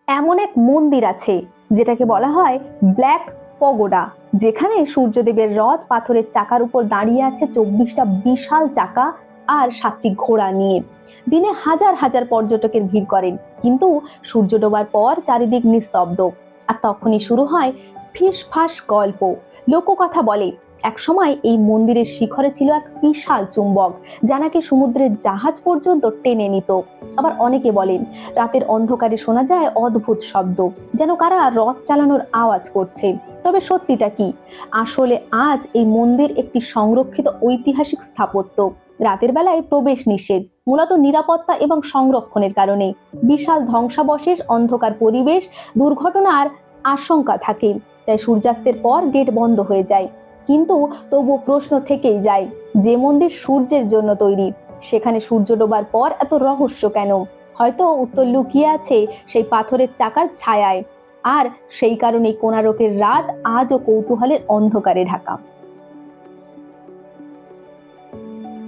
এমন এক মন্দির আছে যেটাকে বলা হয় ব্ল্যাক পগোডা, যেখানে সূর্যদেবের রথ পাথরের চাকার উপর দাঁড়িয়ে আছে 24টা বিশাল চাকা আর 7টি ঘোড়া নিয়ে। দিনে হাজার হাজার পর্যটকের ভিড় করেন, কিন্তু সূর্য ডোবার পর চারিদিক নিস্তব্ধ। আর তখনই শুরু হয় ফিসফাস গল্প। লোককথা বলে একসময় এই মন্দিরের শিখরে ছিল এক বিশাল চুম্বক, যা নাকি সমুদ্রের জাহাজ পর্যন্ত টেনে নিত। আবার অনেকে বলেন রাতের অন্ধকারে শোনা যায় অদ্ভুত শব্দ, যেন কারা রথ চালানোর আওয়াজ করছে। তবে সত্যিটা কি? আসলে আজ এই মন্দির একটি সংরক্ষিত ঐতিহাসিক স্থাপত্য। রাতের বেলায় প্রবেশ নিষেধ, মূলত নিরাপত্তা এবং সংরক্ষণের কারণে। বিশাল ধ্বংসাবশেষ, অন্ধকার পরিবেশ, দুর্ঘটনার আশঙ্কা থাকে, তাই সূর্যাস্তের পর গেট বন্ধ হয়ে যায়। কিন্তু তবুও প্রশ্ন থেকেই যায়, যে মন্দির সূর্যের জন্য তৈরি, সেখানে সূর্য ডোবার পর এত রহস্য কেন? হয়তো উত্তর লুকিয়ে আছে সেই পাথরের চাকার ছায়ায়। আর সেই কারণেই কোণারকের রাত আজও কৌতূহলের অন্ধকারে ঢাকা।